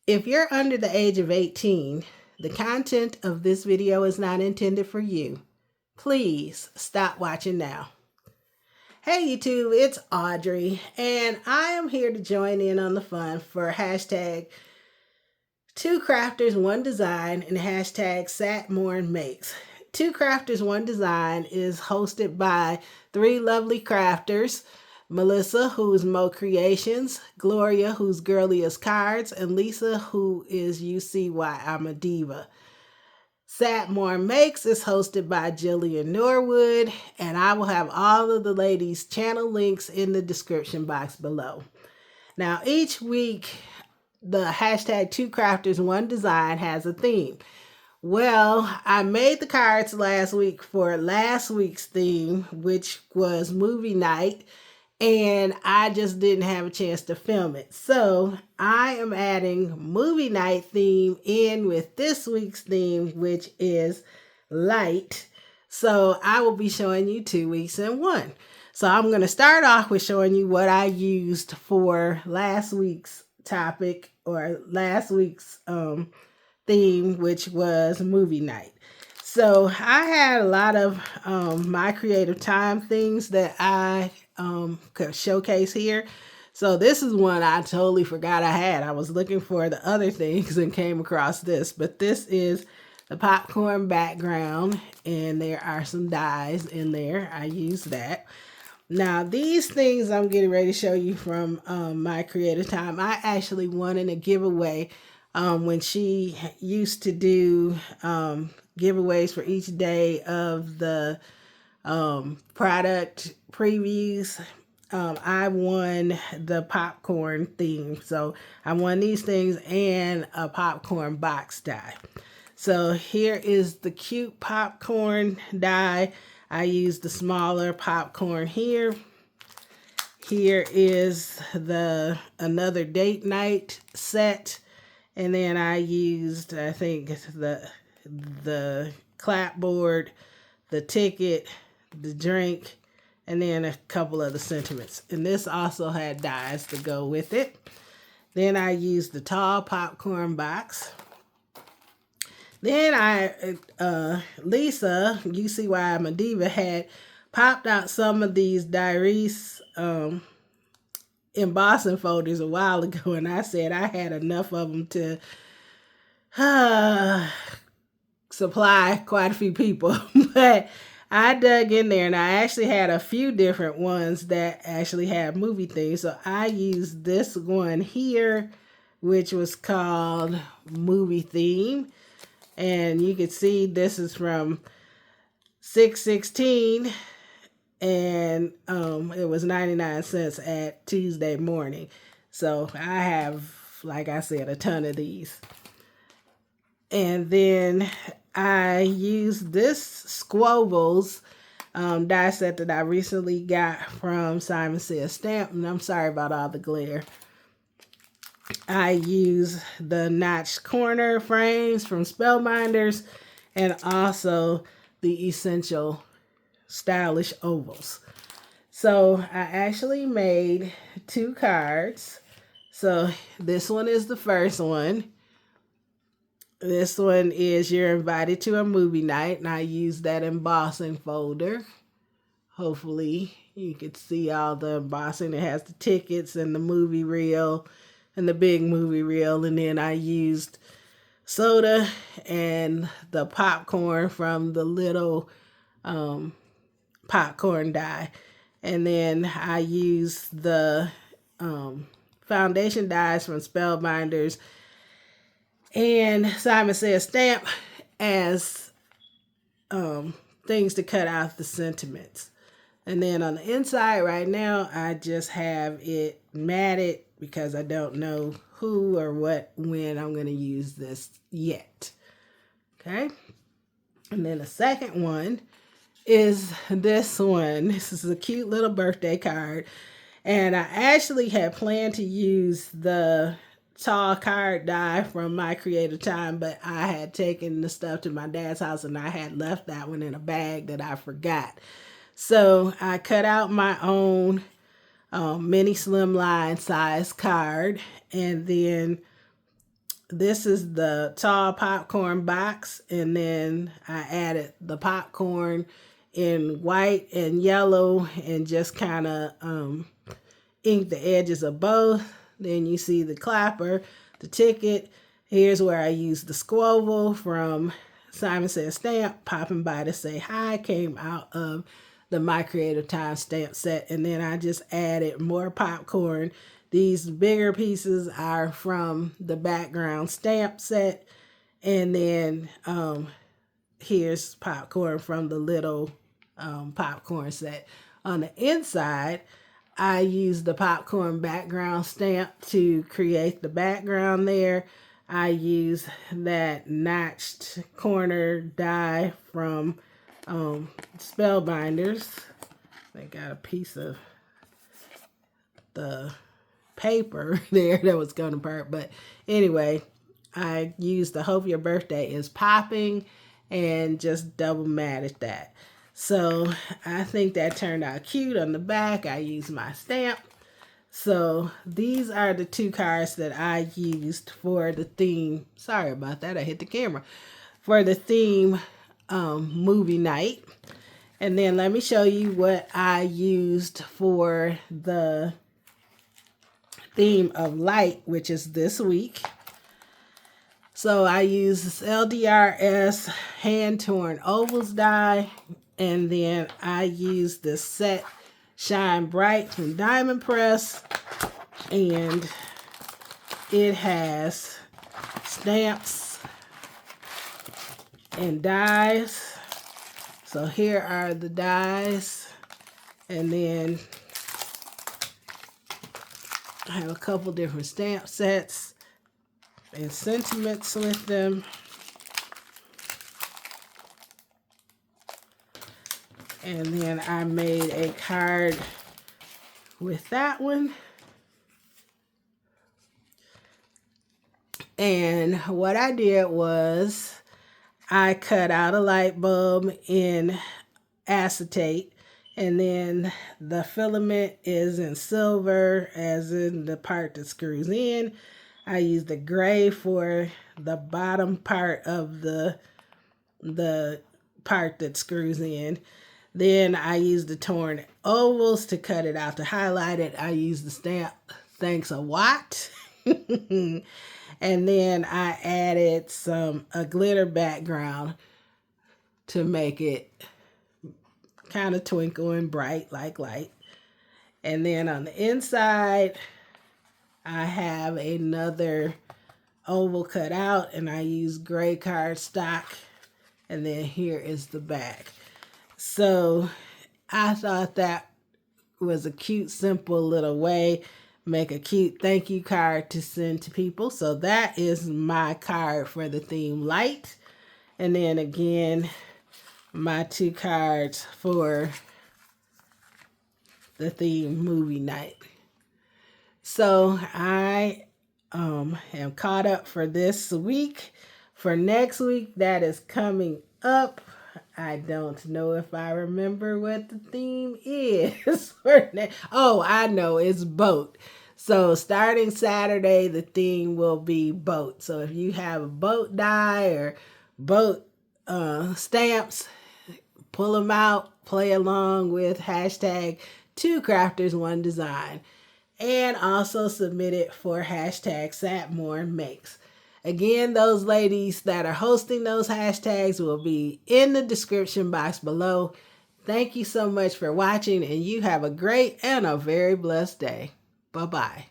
If you're under the age of 18, the content of this video is not intended for you. Please stop watching now. Hey YouTube, it's Audrey, and I am here to join in on the fun for hashtag 2crafters1design and hashtag SatMoreandMakes. 2crafters1design is hosted by three lovely crafters: Melissa, who's Mo Creations, Gloria, who's Girly as Cards, and Lisa, who is You See Why I'm a Diva. Satmore Makes is hosted by Jillian Norwood, and I will have all of the ladies' channel links in the description box below. Now, each week, the hashtag 2crafters1design has a theme. Well, I made the cards last week for last week's theme, which was movie night, and I just didn't have a chance to film it. So I am adding movie night theme in with this week's theme, which is light. So I will be showing you 2 weeks in one. So I'm going to start off with showing you what I used for last week's topic, or last week's theme, which was movie night. So I had a lot of my creative time things that I could showcase here. So this is one I totally forgot I had. I was looking for the other things and came across this, but this is the popcorn background, and there are some dies in there. I use that. Now, these things I'm getting ready to show you from my creative time, I actually won in a giveaway when she used to do giveaways for each day of the product previews. I won the popcorn theme. So I won these things and a popcorn box die. So here is the cute popcorn die. I used the smaller popcorn here. Here is the another date night set. And then I used, I think, the clapboard, the ticket, the drink, and then a couple of the sentiments. And this also had dies to go with it. Then I used the tall popcorn box. Then Lisa, You See Why I'm a Diva, had popped out some of these diaries embossing folders a while ago, and I said I had enough of them to supply quite a few people. But I dug in there, and I actually had a few different ones that actually had movie themes. So I used this one here, which was called Movie Theme. And you can see this is from 6/16, and it was 99 cents at Tuesday morning. So I have, like I said, a ton of these. And then I used this Squobbles die set that I recently got from Simon Says Stamp, and I'm sorry about all the glare. I use the notched corner frames from Spellbinders, and also the Essential Stylish Ovals. So I actually made 2 cards. So this one is the first one. This one is You're Invited to a Movie Night, and I use that embossing folder. Hopefully you can see all the embossing. It has the tickets and the movie reel and the big movie reel, and then I used soda and the popcorn from the little popcorn die. And then I used the foundation dies from Spellbinders and Simon Says Stamp as things to cut out the sentiments. And then on the inside right now, I just have it matted because I don't know who or what, when I'm going to use this yet. Okay. And then the second one is this one. This is a cute little birthday card. And I actually had planned to use the tall card die from my creative time, but I had taken the stuff to my dad's house and I had left that one in a bag that I forgot. So I cut out my own mini slimline size card, and then this is the tall popcorn box, and then I added the popcorn in white and yellow and just kind of ink the edges of both. Then you see the clapper, the ticket. Here's where I used the squoval from Simon Says Stamp. Popping by to say hi came out of the My Creative Time stamp set. And then I just added more popcorn. These bigger pieces are from the background stamp set. And then here's popcorn from the little popcorn set. On the inside, I used the popcorn background stamp to create the background there. I use that notched corner die from Spellbinders. They got a piece of the paper there that was going to burn. But anyway, I used the Hope Your Birthday is Popping and just double matted that. So I think that turned out cute. On the back, I used my stamp. So these are the two cards that I used for the theme. Sorry about that. I hit the camera. For the theme movie night. And then let me show you what I used for the theme of light, which is this week. So I used this LDRS hand-torn ovals die. And then I used this set Shine Bright from Diamond Press, and it has stamps and dies. So here are the dies, and then I have a couple different stamp sets and sentiments with them. And then I made a card with that one. And what I did was I cut out a light bulb in acetate. And then the filament is in silver, as in the part that screws in. I used the gray for the bottom part of the part that screws in. Then I used the torn ovals to cut it out to highlight it. I used the stamp Thanks a Watt. And then I added a glitter background to make it kind of twinkle and bright like light. And then on the inside, I have another oval cut out, and I use gray cardstock. And then here is the back. So I thought that was a cute, simple little way. Make a cute thank you card to send to people. So that is my card for the theme light. And then again, my two cards for the theme movie night. So I am caught up for this week. For next week, that is coming up. I don't know if I remember what the theme is. Oh, I know, it's boat. So starting Saturday, the theme will be boat. So if you have a boat die or boat stamps, pull them out, play along with hashtag 2crafters1design. And also submit it for hashtag SatMoreMakes. Again, those ladies that are hosting those hashtags will be in the description box below. Thank you so much for watching, and you have a great and a very blessed day. Bye-bye.